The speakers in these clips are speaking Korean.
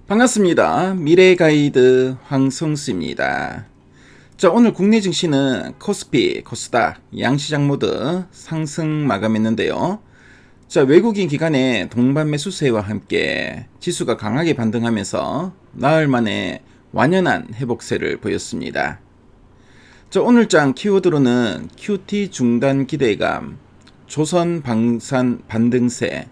반갑습니다. 미래가이드 황성수입니다. 자, 오늘 국내 증시는 코스피, 코스닥, 양시장 모두 상승 마감했는데요. 자, 외국인 기관의 동반 매수세와 함께 지수가 강하게 반등하면서 나흘 만에 완연한 회복세를 보였습니다. 자, 오늘장 키워드로는 QT 중단 기대감, 조선 방산 반등세,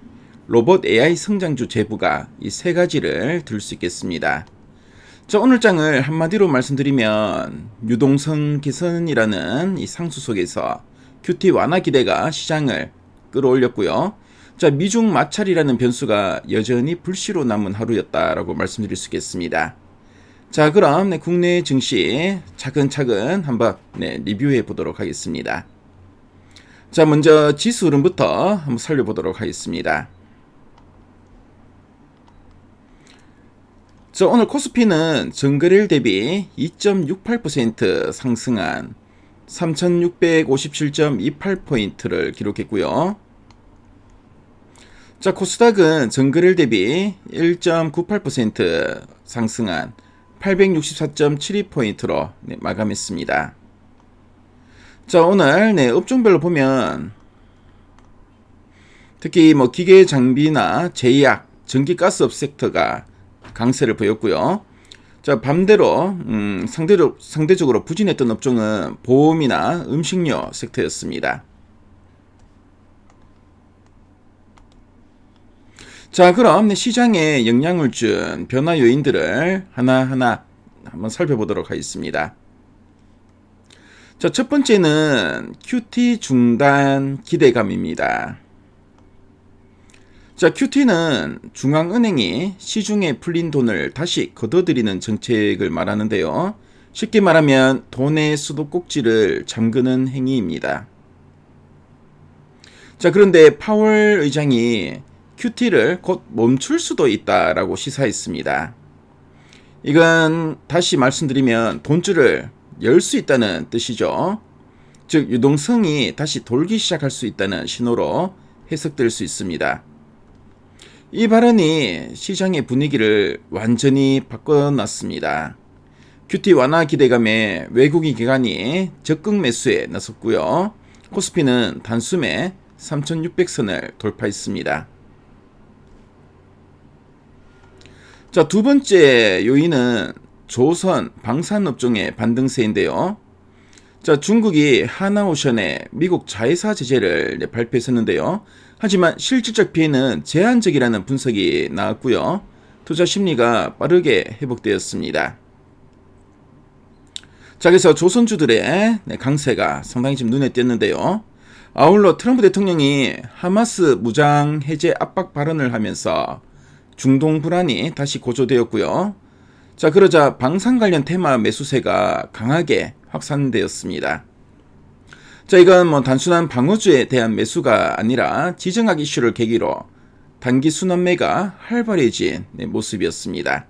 로봇 AI 성장주 제부가 이 세 가지를 들 수 있겠습니다. 자, 오늘 장을 한마디로 말씀드리면 유동성 개선이라는 이 상수 속에서 QT 완화 기대가 시장을 끌어올렸고요. 자, 미중 마찰이라는 변수가 여전히 불씨로 남은 하루였다라고 말씀드릴 수 있겠습니다. 자, 그럼 국내 증시 차근차근 한번 리뷰해 보도록 하겠습니다. 자, 먼저 지수 흐름부터 한번 살펴보도록 하겠습니다. 자, 오늘 코스피는 전거래일 대비 2.68% 상승한 3657.28포인트를 기록했고요. 자, 코스닥은 전거래일 대비 1.98% 상승한 864.72포인트로 마감했습니다. 자, 오늘 업종별로 보면 특히 기계 장비나 제약, 전기가스업 섹터가 강세를 보였고요. 자, 반대로 상대적으로 부진했던 업종은 보험이나 음식료 섹터였습니다. 자, 그럼 시장에 영향을 준 변화 요인들을 하나하나 한번 살펴보도록 하겠습니다. 자, 첫 번째는 QT 중단 기대감입니다. 자, QT는 중앙은행이 시중에 풀린 돈을 다시 걷어들이는 정책을 말하는데요. 쉽게 말하면 돈의 수도꼭지를 잠그는 행위입니다. 자, 그런데 파월 의장이 QT를 곧 멈출 수도 있다라고 시사했습니다. 이건 다시 말씀드리면 돈줄을 열 수 있다는 뜻이죠. 즉, 유동성이 다시 돌기 시작할 수 있다는 신호로 해석될 수 있습니다. 이 발언이 시장의 분위기를 완전히 바꿔놨습니다. QT 완화 기대감에 외국인 기관이 적극 매수에 나섰고요. 코스피는 단숨에 3600선을 돌파했습니다. 자, 두 번째 요인은 조선 방산업종의 반등세인데요. 자, 중국이 하나오션에 미국 자회사 제재를 발표했었는데요. 하지만 실질적 피해는 제한적이라는 분석이 나왔고요. 투자 심리가 빠르게 회복되었습니다. 자, 그래서 조선주들의 강세가 상당히 지금 눈에 띄었는데요. 아울러 트럼프 대통령이 하마스 무장 해제 압박 발언을 하면서 중동 불안이 다시 고조되었고요. 자, 그러자 방산 관련 테마 매수세가 강하게 확산되었습니다. 자, 이건 단순한 방어주에 대한 매수가 아니라 지정학 이슈를 계기로 단기 순환매가 활발해진 모습이었습니다.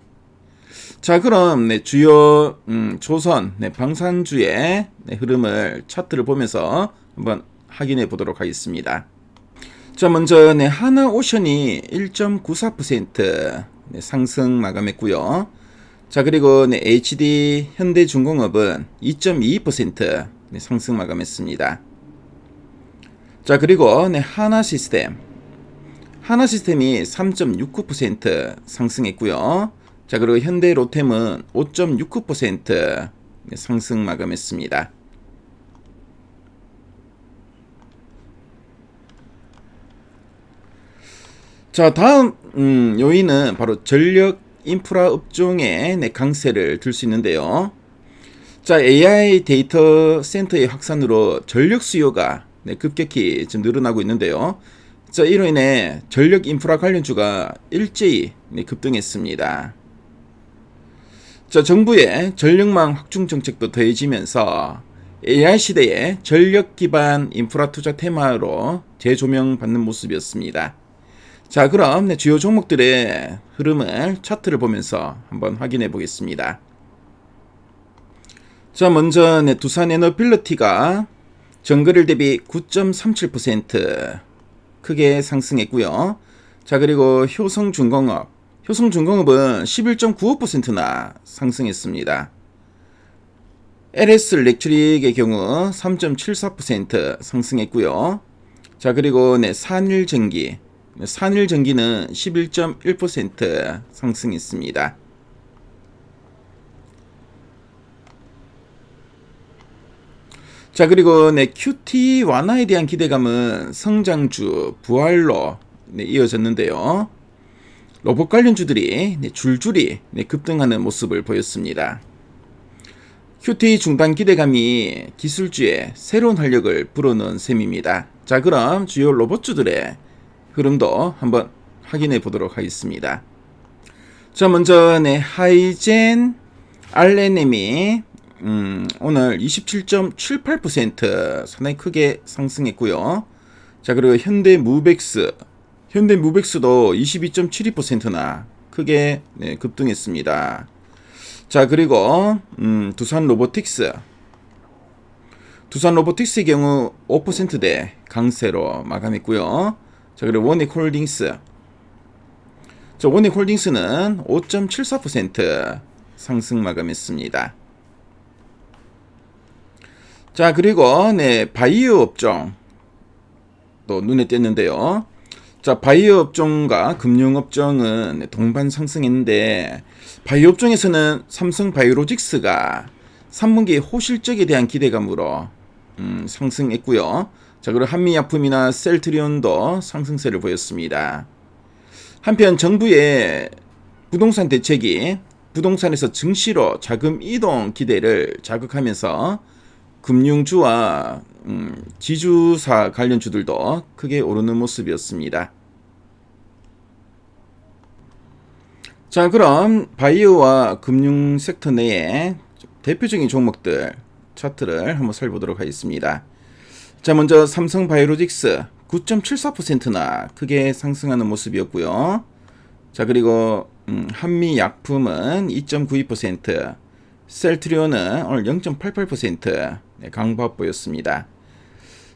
자, 그럼 주요 조선 방산주의 상승의 차트를 보면서 한번 확인해 보도록 하겠습니다. 자, 먼저 하나오션이 1.94% 상승 마감했고요. 자, 그리고 HD 현대중공업은 2.22% 상승 마감했습니다. 자, 그리고 하나시스템이 3.69% 상승했고요. 자, 그리고 현대로템은 5.69% 상승 마감했습니다. 자, 다음 요인은 바로 전력 인프라 업종의 강세를 들 수 있는데요. 자, AI 데이터 센터의 확산으로 전력 수요가 급격히 지금 늘어나고 있는데요. 자, 이로 인해 전력 인프라 관련주가 일제히 급등했습니다. 자, 정부의 전력망 확충 정책도 더해지면서 AI 시대의 전력 기반 인프라 투자 테마로 재조명받는 모습이었습니다. 자, 그럼 주요 종목들의 흐름을 차트를 보면서 한번 확인해 보겠습니다. 자, 먼저 두산 에너빌리티가 전거래일 대비 9.37% 크게 상승했고요. 자, 그리고 효성중공업 효성중공업은 11.95%나 상승했습니다. LS 일렉트릭의 경우 3.74% 상승했고요. 자, 그리고 산일전기는 11.1% 상승했습니다. 자, 그리고 QT 완화에 대한 기대감은 성장주 부활로 이어졌는데요. 로봇 관련주들이 줄줄이 급등하는 모습을 보였습니다. QT 중단 기대감이 기술주에 새로운 활력을 불어넣은 셈입니다. 자, 그럼 주요 로봇주들의 흐름도 한번 확인해 보도록 하겠습니다. 자, 먼저 하이젠 RNM이 오늘 27.78% 상당히 크게 상승했고요. 자, 그리고 현대무벡스도 22.72%나 크게 급등했습니다. 자, 그리고 두산로보틱스의 경우 5%대 강세로 마감했고요. 자, 그리고 원익홀딩스는 5.74% 상승 마감했습니다. 자, 그리고 바이오 업종 또 눈에 띄었는데요. 자, 바이오 업종과 금융 업종은 동반 상승했는데, 바이오 업종에서는 삼성 바이오로직스가 3분기 호실적에 대한 기대감으로 상승했고요. 자, 그리고 한미약품이나 셀트리온도 상승세를 보였습니다. 한편 정부의 부동산 대책이 부동산에서 증시로 자금 이동 기대를 자극하면서 금융주와 지주사 관련주들도 크게 오르는 모습이었습니다. 자, 그럼 바이오와 금융 섹터 내에 대표적인 종목들 차트를 한번 살펴보도록 하겠습니다. 자, 먼저 삼성 바이오로직스 9.74%나 크게 상승하는 모습이었고요. 자, 그리고 한미약품은 2.92%, 셀트리온은 오늘 0.88% 강보합 보였습니다.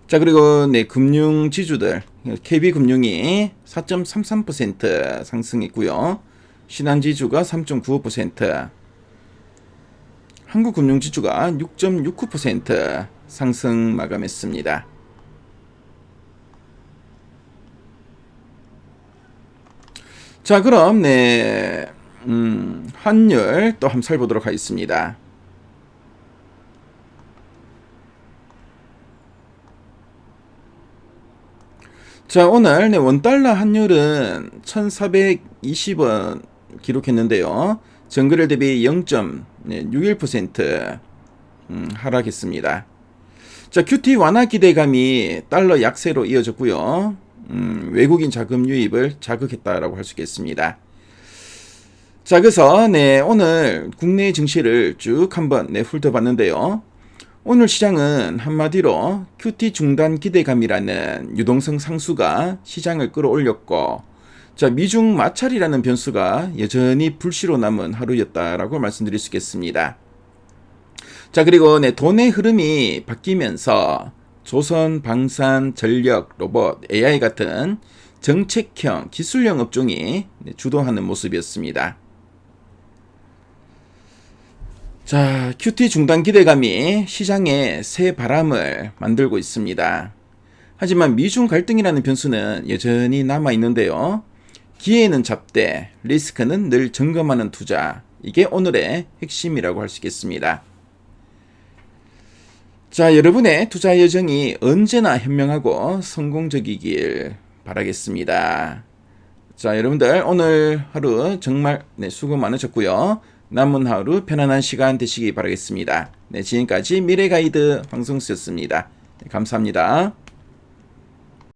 자, 그리고 금융지주들 KB금융이 4.33% 상승했고요. 신한지주가 3.95%, 한국금융지주가 6.69% 상승 마감했습니다. 자, 그럼 환율 또 한번 살펴보도록 하겠습니다. 자, 오늘 원달러 환율은 1420원 기록했는데요. 전거래일 대비 0.61% 하락했습니다. 자, QT 완화 기대감이 달러 약세로 이어졌고요. 외국인 자금 유입을 자극했다라고 할 수 있겠습니다. 자, 그래서 오늘 국내 증시를 쭉 한번 훑어봤는데요. 오늘 시장은 한마디로 QT 중단 기대감이라는 유동성 상수가 시장을 끌어올렸고, 자, 미중 마찰이라는 변수가 여전히 불씨로 남은 하루였다라고 말씀드릴 수 있겠습니다. 자, 그리고 돈의 흐름이 바뀌면서 조선, 방산, 전력, 로봇, AI 같은 정책형, 기술형 업종이 주도하는 모습이었습니다. 자, QT 중단 기대감이 시장에 새 바람을 만들고 있습니다. 하지만 미중 갈등이라는 변수는 여전히 남아있는데요. 기회는 잡되 리스크는 늘 점검하는 투자, 이게 오늘의 핵심이라고 할 수 있겠습니다. 자, 여러분의 투자 여정이 언제나 현명하고 성공적이길 바라겠습니다. 자, 여러분들 오늘 하루 정말 수고 많으셨고요. 남은 하루 편안한 시간 되시기 바라겠습니다. 지금까지 미래가이드 황성수였습니다. 감사합니다.